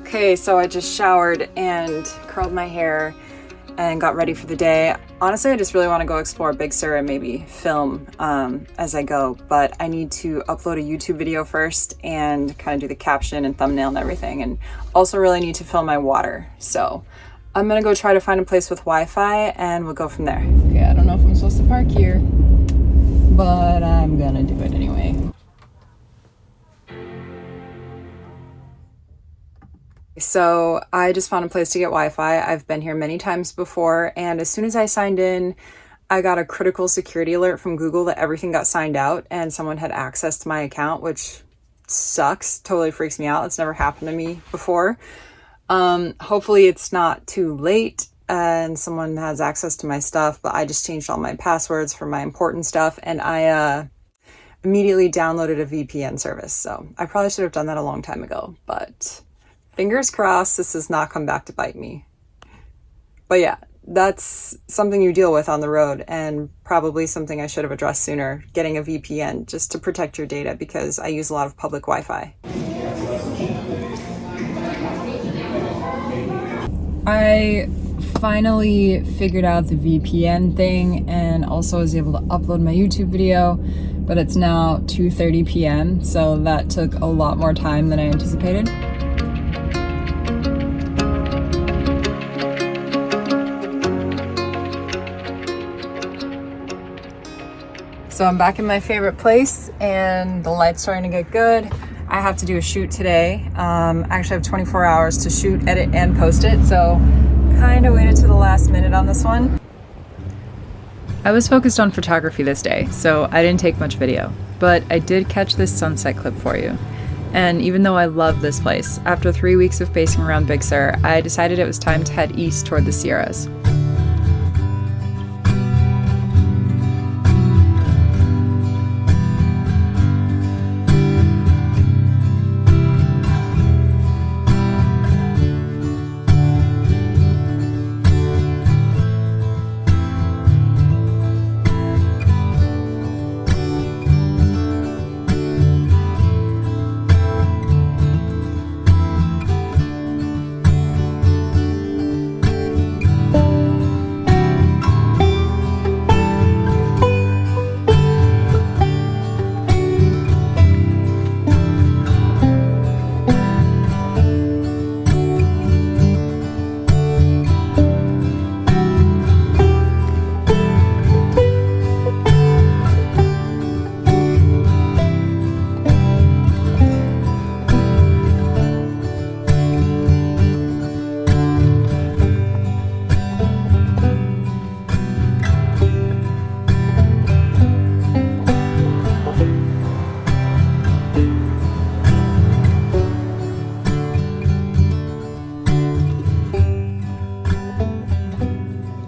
Okay, so I just showered and curled my hair and got ready for the day. Honestly, I just really want to go explore Big Sur and maybe film as I go, but I need to upload a YouTube video first and kind of do the caption and thumbnail and everything, and also really need to fill my water. So I'm gonna go try to find a place with Wi-Fi and we'll go from there. Okay, I don't know if I'm supposed to park here, but I'm gonna do it anyway. So I just found a place to get Wi-Fi. I've been here many times before, and as soon as I signed in, I got a critical security alert from Google that everything got signed out and someone had access to my account, which sucks, totally freaks me out. It's never happened to me before. Hopefully it's not too late and someone has access to my stuff, but I just changed all my passwords for my important stuff, and I immediately downloaded a VPN service. So I probably should have done that a long time ago, but fingers crossed this does not come back to bite me. But yeah, that's something you deal with on the road, and probably something I should have addressed sooner, getting a VPN just to protect your data, because I use a lot of public Wi-Fi. I finally figured out the VPN thing and also was able to upload my YouTube video, but it's now 2:30 p.m. so that took a lot more time than I anticipated. So I'm back in my favorite place and the light's starting to get good. I have to do a shoot today. I actually have 24 hours to shoot, edit, and post it, so kind of waited to the last minute on this one. I was focused on photography this day, so I didn't take much video, but I did catch this sunset clip for you. And even though I love this place, after 3 weeks of pacing around Big Sur, I decided it was time to head east toward the Sierras.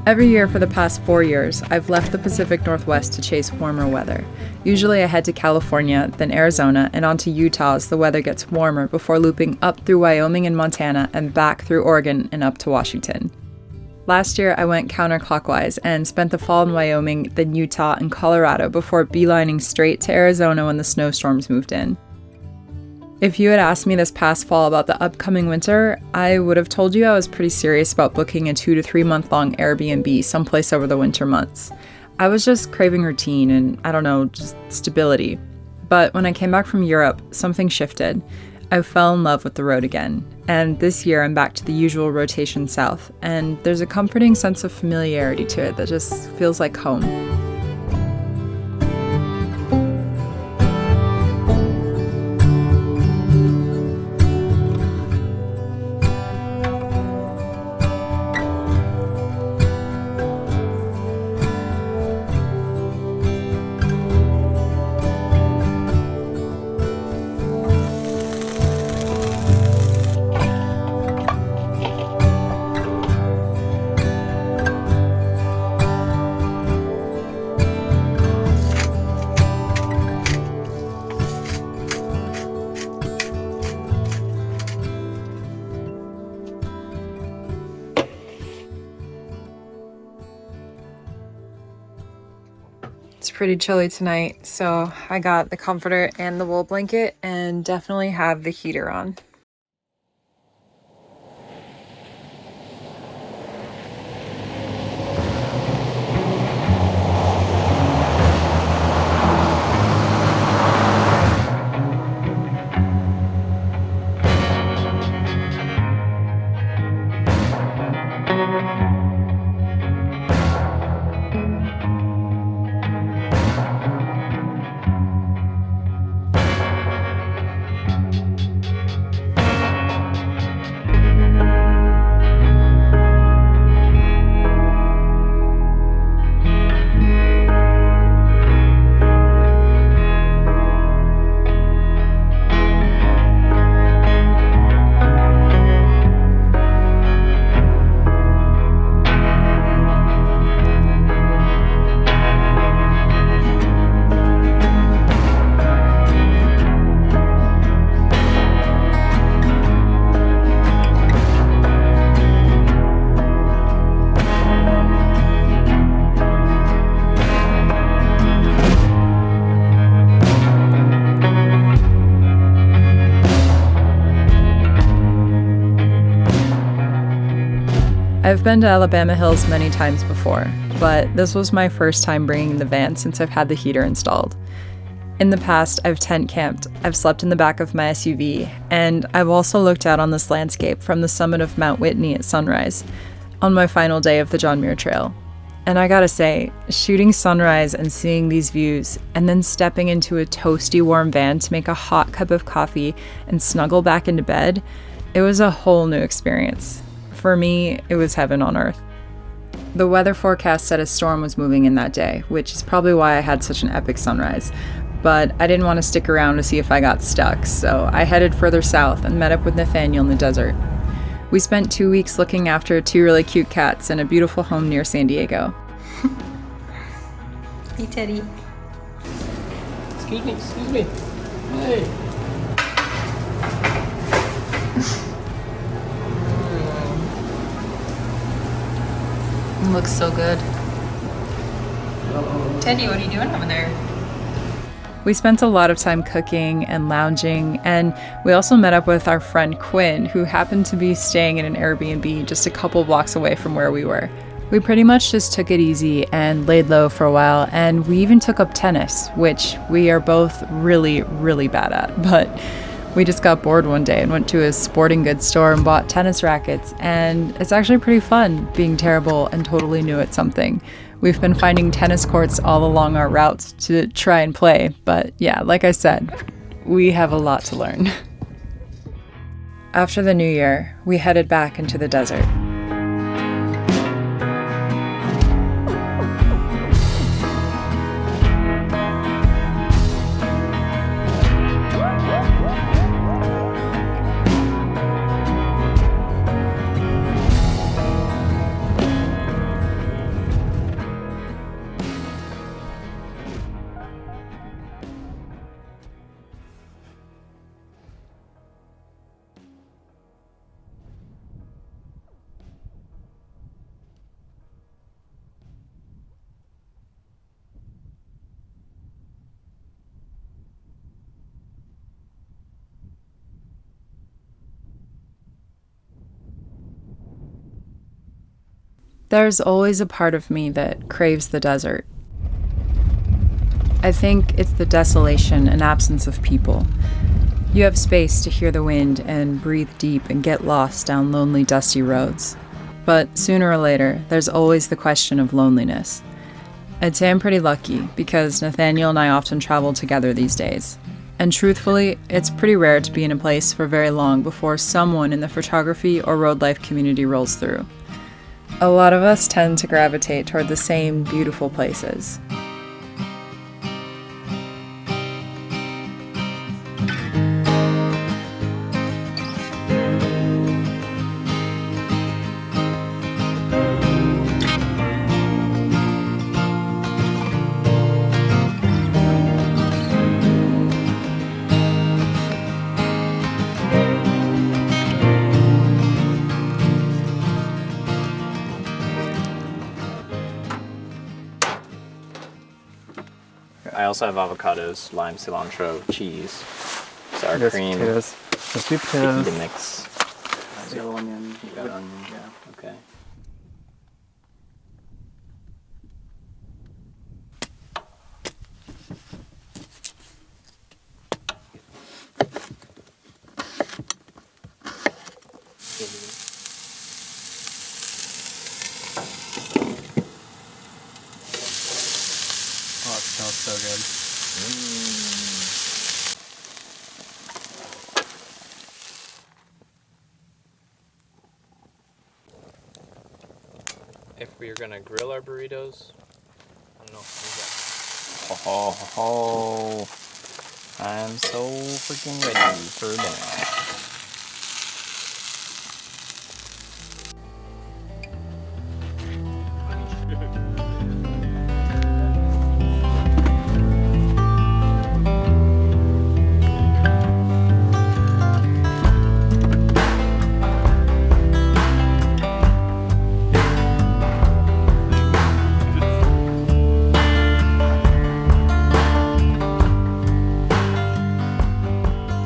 Every year for the past 4 years, I've left the Pacific Northwest to chase warmer weather. Usually I head to California, then Arizona, and on to Utah as the weather gets warmer before looping up through Wyoming and Montana and back through Oregon and up to Washington. Last year I went counterclockwise and spent the fall in Wyoming, then Utah and Colorado before beelining straight to Arizona when the snowstorms moved in. If you had asked me this past fall about the upcoming winter, I would have told you I was pretty serious about booking a 2 to 3 month long Airbnb someplace over the winter months. I was just craving routine and, I don't know, just stability. But when I came back from Europe, something shifted. I fell in love with the road again. And this year I'm back to the usual rotation south, and there's a comforting sense of familiarity to it that just feels like home. It's pretty chilly tonight, so I got the comforter and the wool blanket and definitely have the heater on. I've been to Alabama Hills many times before, but this was my first time bringing the van since I've had the heater installed. In the past, I've tent camped, I've slept in the back of my SUV, and I've also looked out on this landscape from the summit of Mount Whitney at sunrise, on my final day of the John Muir Trail. And I gotta say, shooting sunrise and seeing these views, and then stepping into a toasty warm van to make a hot cup of coffee and snuggle back into bed, it was a whole new experience. For me, it was heaven on earth. The weather forecast said a storm was moving in that day, which is probably why I had such an epic sunrise. But I didn't want to stick around to see if I got stuck, so I headed further south and met up with Nathaniel in the desert. We spent 2 weeks looking after 2 really cute cats in a beautiful home near San Diego. Hey, Teddy. Excuse me. Hey. It looks so good. Teddy, what are you doing over there? We spent a lot of time cooking and lounging, and we also met up with our friend Quinn, who happened to be staying in an Airbnb just a couple blocks away from where we were. We pretty much just took it easy and laid low for a while, and we even took up tennis, which we are both really, really bad at. But we just got bored one day and went to a sporting goods store and bought tennis rackets, and it's actually pretty fun being terrible and totally new at something. We've been finding tennis courts all along our routes to try and play, but yeah, like I said, we have a lot to learn. After the new year, we headed back into the desert. There's always a part of me that craves the desert. I think it's the desolation and absence of people. You have space to hear the wind and breathe deep and get lost down lonely, dusty roads. But sooner or later, there's always the question of loneliness. I'd say I'm pretty lucky because Nathaniel and I often travel together these days. And truthfully, it's pretty rare to be in a place for very long before someone in the photography or road life community rolls through. A lot of us tend to gravitate toward the same beautiful places. I also have avocados, lime, cilantro, cheese, sour There's cream, potatoes. There's sweet fajita potatoes. mix. Yellow onion. You got onion? Yeah. Okay. Oh, it smells so good. If we are gonna grill our burritos, I don't know. Oh, ho, ho. I'm so freaking ready for dinner.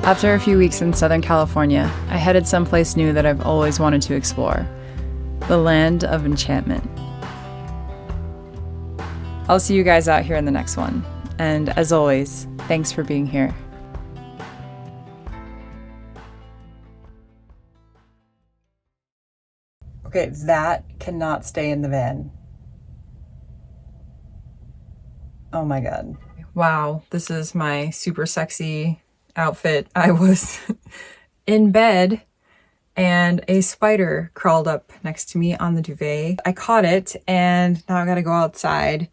After a few weeks in Southern California, I headed someplace new that I've always wanted to explore. the land of enchantment. I'll see you guys out here in the next one. And as always, thanks for being here. Okay, that cannot stay in the van. Oh my God. Wow, this is my super sexy outfit. I was in bed and a spider crawled up next to me on the duvet. I caught it and now I gotta go outside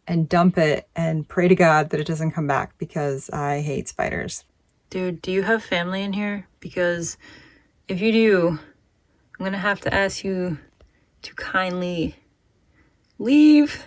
and dump it and pray to God that it doesn't come back because I hate spiders. Dude, do you have family in here? Because if you do, I'm gonna have to ask you to kindly leave.